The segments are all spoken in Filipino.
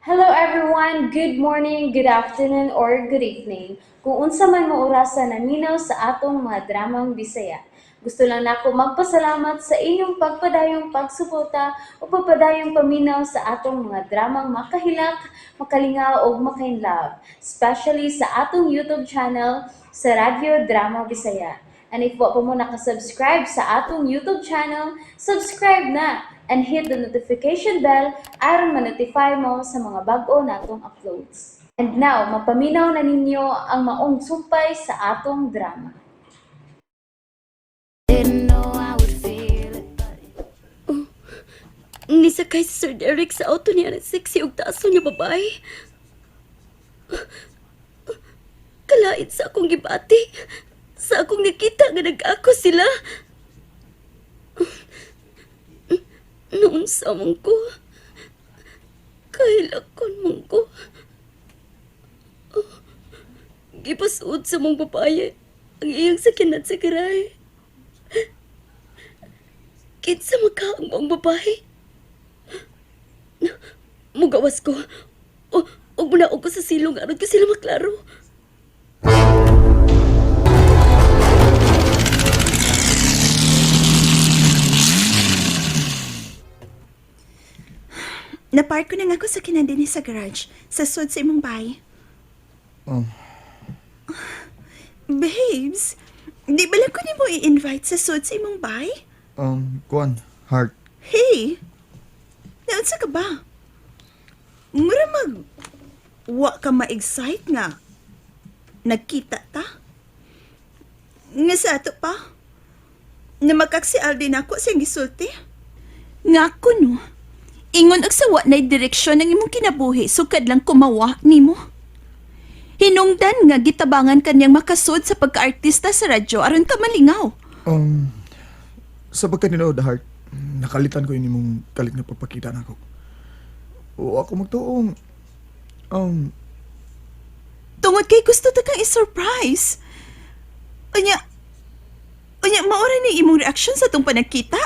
Hello everyone, good morning, good afternoon, or good evening. Kung unsa man mo orasan naminaw sa atong mga dramang Bisaya. Gusto lang nako magpasalamat sa inyong pagpadayong pagsuporta o pagpadayong paminaw sa atong mga dramang makahilak, makalingaw o makainlove, especially sa atong YouTube channel sa Radyo Drama Bisaya. And if wa pa mo nakasubscribe sa atong YouTube channel, subscribe na and hit the notification bell aron ma-notify mo sa mga bag-o natong uploads. And now, mapaminaw na ninyo ang maong sumpay sa atong drama. Didn't know I would feel it, but nisakay si Sir Derek sa auto niya ng sexy ug taso niya babae. Kalait sa akong gibati. Sa akong nakita nga nag-ako sila. Noon sa mong ko. Kahilakon mong ko. Gipasuod sa mong babae ang iyang sakinat sa garay. Kinsa makaang mong babae? Mugawas ko. O munaog ko sa silong aron ko sila maklaro. Napark ko na nga ako sa kinandini sa garage, sa sud sa imong bahay. Um, Babes, di ba lang ko ni mo i-invite sa sud sa imong bahay? Kuan, Heart. Hey, naunsa ka ba? Mura wa ka ma-excite nga. Nagkita ta? Nga sa ato pa? Namakak si Alden ako sa gisulti? Nga ko no, ingon og sawa na direksyon ng imong kinabuhi sukad lang kumawa nimo. Hinungdan nga gitabangan kanyang makasud sa pagka-artista sa radyo aron ka malingaw. Sa pagkaninood, Heart, nakalitan ko yun mong kalit na pagpakita na ako. O ako magtuong. Tungod kay gusto ta kang i-surprise. Unya, maura ni imong reaksyon sa tong panagkita.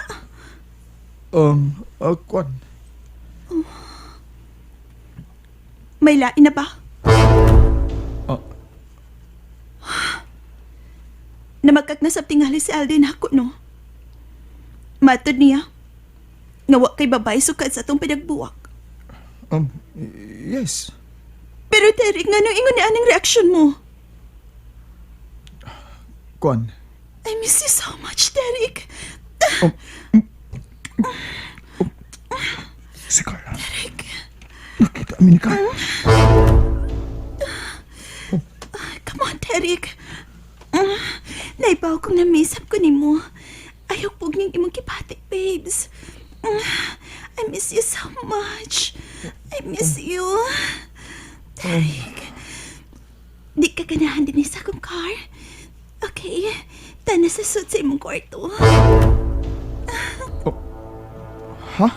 Kuan. May lain na ba? Ah, Namakak na sa tingali si Alden ako, no? Matod niya. Nga wa kay babae sukad sa tong pinagbuwak. yes. Pero Derek, nga nung ingon ni aning reaksyon mo? Kuan. I miss you so much, Derek. Si Carla. Nakita amin ni Carla. Come on, Derek. Naibaw kong namisap ko ni mo. Ayaw pog niyang imong kipatik, babes. I miss you so much. I miss you. Derek, di ka ganahan din sa akong car? Okay, tana sa suit sa imong kwarto. Ha?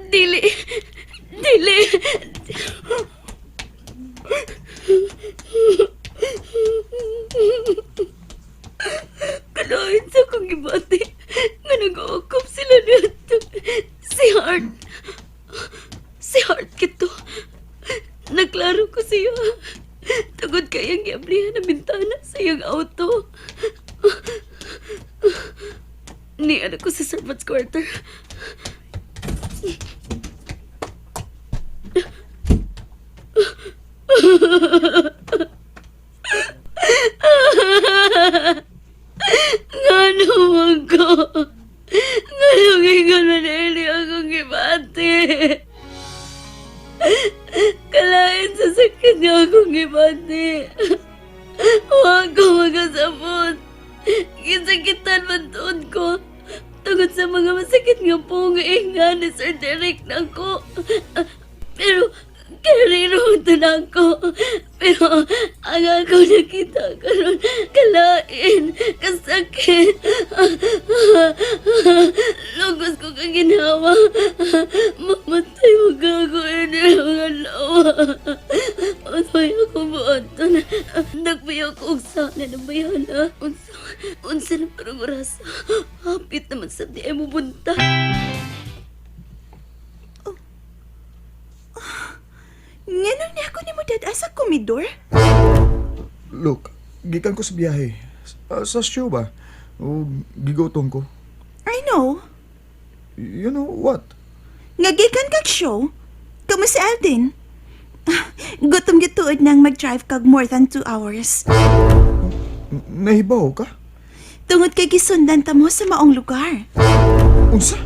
Dili! Dili! Kalain sa akong gibati nga nag-uukop sila dito. Si Heart kito. Naklaro ko siya. Tugod kayang giablihan na bintana sa iyang auto. Ni ano ko sa servant's quarter. Ngano man ko? Ngano gingon manili akong gibati? Kalain sa sakit niya akong gibati. Huwag ko magasabot. Gisakitan man tuod ko. Tugod sa mga masakit nga punga ni Sir Derek na ko. Pero karino ito na ako. Pero ang ako nakita karon kalain, kasakit. Lugos ko kang ginawa. Mamatay mo gagawin ang lawa. Unsoy ako buoton. Nagbayaw ko og sana ng bayana. Unsa Unsa na parang oras? Hapit naman sa di ay mo bunta. Ngayon niya ako ni mo dad sa komedor? Look, gikan ko sa biyahe. Sa show ba? O gigotong ko. I know. You know what? Ngagikan kag show? Kamu si Aldin? Gutom gituod nang mag-drive kag more than 2 hours. Nahibaw ka? Tungod kay gisundan ta mo sa maong lugar. Unsa?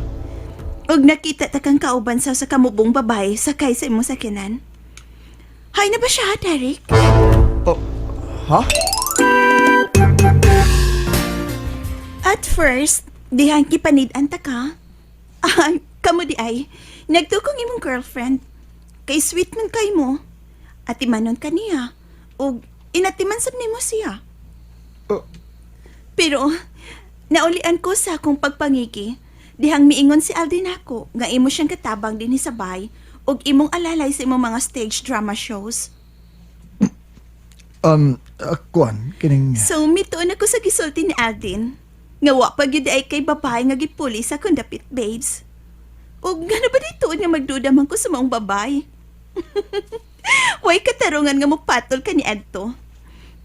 Og nakita ta kang kauban sa kamubong babae sakay sa imong sakyanan. Hay na ba siya, Derek? Oh, ha? At first, dihang kipanid-an ta ka. Ay, kamo di ay, nagtukong imong girlfriend. Kay sweet man kay mo. At imanon ka niya. O inatiman sab nimo siya. Oh, Pero, naulian ko sa akong pagpangiki. Dihang miingon si Aldin ako nga imo siyang katabang din sa bay ug imong alalay sa imong mga stage drama shows. kuan, kining... So, mituon ako sa gisulti ni Aldin. Nga wa pa gyud ay kay babae nga gipuli sa kundapit babes. O gano ba dito nga magduda man ko sa maong babae? Way katarungan nga mupatol ka ni Adto.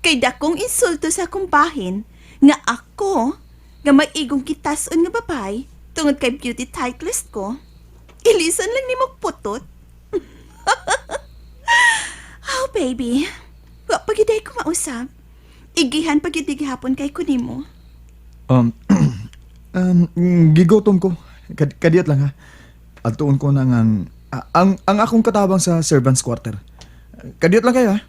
Kay dakong insulto sa akong bahin nga ako nga mag-igong kitason nga babae tungod kay beauty titlist ko. Ilisan lang ni mo putot. Oh, baby. Wa pa gyud ay ko mausap. Igihan pa gyud hapon kay kunimo. Gigotong ko. Kadiyat lang ha. At tuon ko nang ang akong katabang sa servants quarter. Kadiyat lang kayo ha.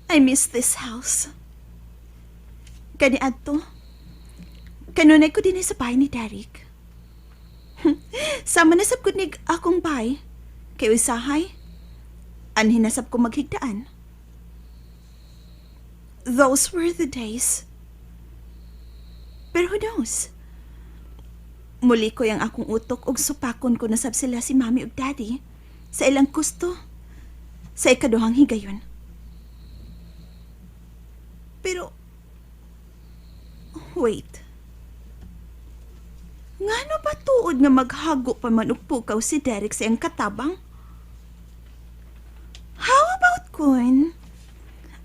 I miss this house. Kani adto. Kanunay ko din sa bahay ni Derek. Sama na sab ko ni akong bahay. Kay usahay. Anhin na sab ko maghigdaan. Those were the days. Pero who knows? Muli ko yung akong utok ug supakon ko na sab sila si mami ug daddy sa ilang gusto sa ikaduhang higayon. Pero, wait. Ngano ba tuod nga maghago pa man og pukaw si Derek sa iyang katabang? How about kun?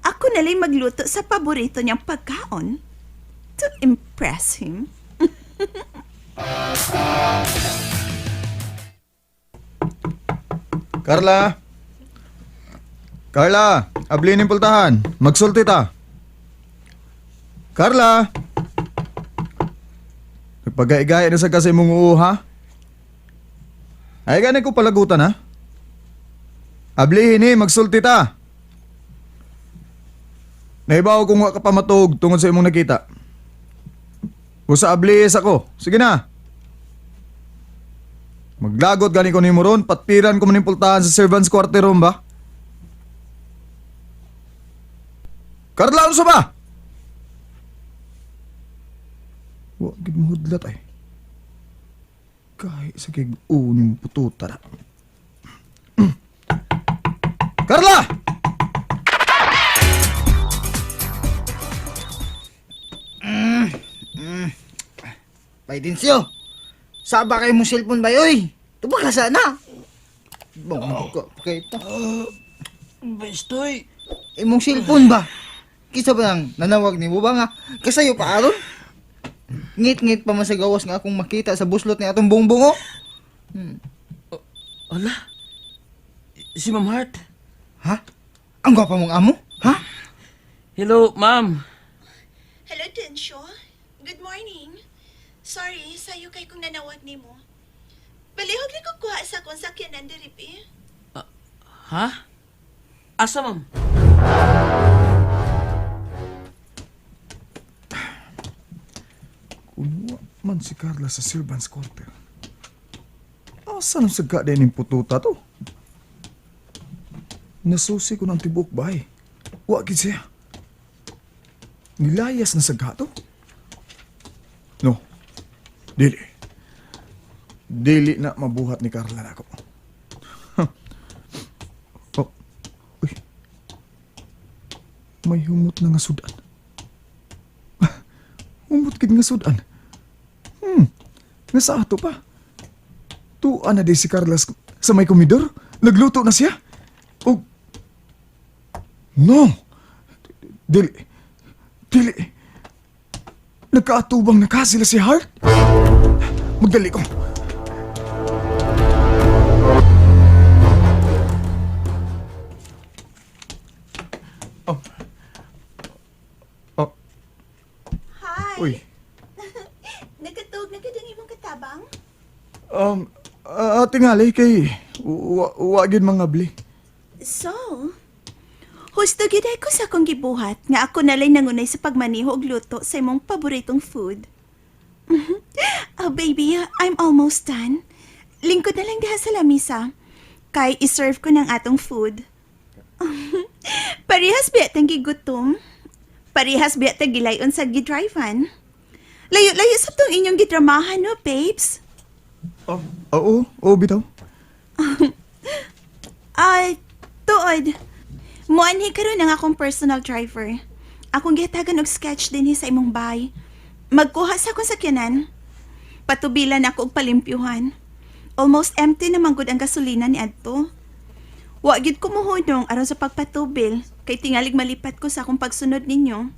Ako na lang magluto sa paborito niyang pagkaon to impress him. Carla! Carla! Abli ng pultahan. Magsulti ta. Carla! Nagpagay-gaya na sa kasi mong uuha. Ay ganun ko palagutan ha. Ablihin magsulti ta. Naibaw kung wa ka pa matug tungod sa imong nakita. Usa ablihis ako. Sige na. Maglagot gani ko ni mo ron, patiran ko maning pultahan sa servants quarter room ba? Carla, unsa ba? Wa gid mo hudlat ay. Kahit sa kig uning pututara. Carla! Paitinsyo, saba kayo mong cellphone ba yoy? Tubag ka sana. Bong ko kay ito. Bestoy, Imong cellphone ba? Kisa ba nang nanawag ni mo ba nga? Kasayo pa aron? Ngit-ngit pa man sa gawas nga akong makita sa buslot ni atong bongbong oh. ala, si Ma'am Hart. Ha? Ang gwapa mong amo? Ha? Hello, ma'am. Hello, Tensyo. Good morning. Sorry, sayo kay kung nanawag ni mo. Balihog na ko kuha sa akong sakyanan diri pi. Ha? Asa, ma'am? Kunwa man si Carla sa servants quarter. Asa nang saga din yung pututa to? Nasusi ko ng tibok bahay. Wa gid siya. Nilayas na saga to? No. Dili. Dili na mabuhat ni Carla na ako. Oh. may humot na nga sudan. Humot gid nga sudan. Nga sa ato pa. Tuan na di si Carlos sa may komedor. Nagluto na siya. O... No! Dili. Dili. Nagkaatubang na ka sila si Hart. Magdali ko. Oh. Oh. Hi! Uy. Nagatog na kadang imong katabang? Tingali kay wagid mga bli. So, husto gid ko sa akong gibuhat nga ako nalay nangunay sa pagmaniho og luto sa imong paboritong food. Oh baby, I'm almost done. Lingkod na lang diha sa lamisa. Kay iserve ko ng atong food. Parehas biya tang gigutom. Parehas biya tang gilayon sa gidrivean. Layo-layo sa tong inyong gidramahan, no, babes? Oo, bitaw. Ay, tuod. Muanhi karon ang akong personal driver. Akong gihatagan og sketch din sa imong bahay. Magkuha sa akong sakyanan. Patubilan ako og palimpyuhan. Almost empty na manggod ang gasolina ni adto. Wa gyud ko mohunong aron sa pagpatubil kay tingalig malipat ko sa akong pagsunod ninyo.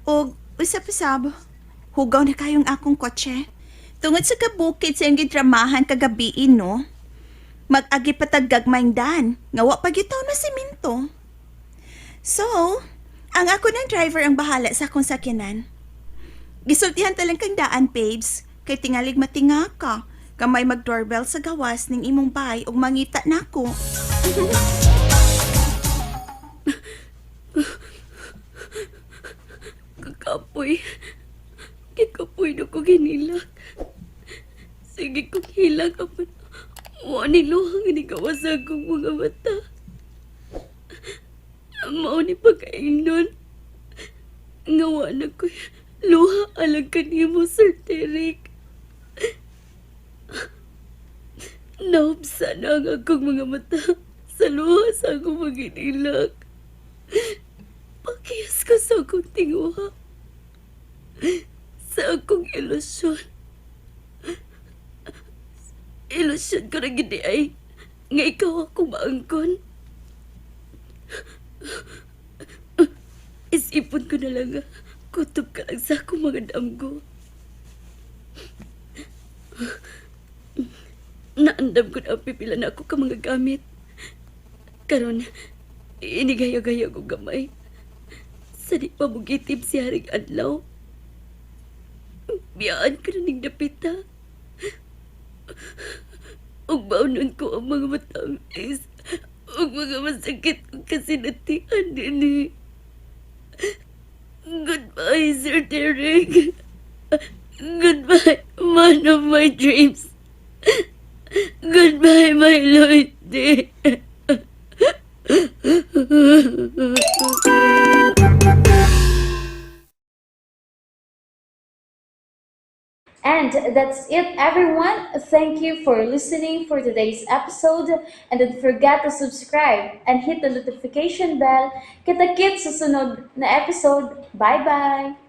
Og usap-usap, hugaw na kayong akong kotse. Tungod sa kabukid sa iyong gidramahan kagabiin, no? Mag-agi patagagmayng daan, nga wa pagitaw na simento. So, ang ako ng driver ang bahala sa akong sakyanan. Gisultihan talang kang daan, babes, kay tingalig matinga ka, kamay mag-doorbell sa gawas ning imong bahay ug mangita nako. Kakapoy. Kikapoy na ko ginilak. Sige kong hilak apan. Wani luhang inigawas akong mga mata. Mao ni pagkaingnon. Ngawa na ko luha alang kanimo, Sir Derek. Naubsa na ang akong mga mata sa luha sa akong maginilak. Pakiyas ko sa akong tinguha. Sa akong ilusyon. Ilusyon ko na gini ay nga ikaw akong maangkon. Isipon ko na lang nga kutob ka lang sa akong mga damgo. Naandam ko na ang pipila na ako ka mga gamit. Karon, inigaya-gaya ko gamay. Sa di pa mugitib si Haring Adlaw. Biyaan ko na ning dapita. Ug baunon ko ang mga matamis. Ug mga masakit kong kasinatian din. Goodbye, Sir Derek. Goodbye, man of my dreams. Goodbye, my Lloyd. And that's it, everyone. Thank you for listening for today's episode. And don't forget to subscribe and hit the notification bell. Kita-kits sa sunod na episode. Bye-bye!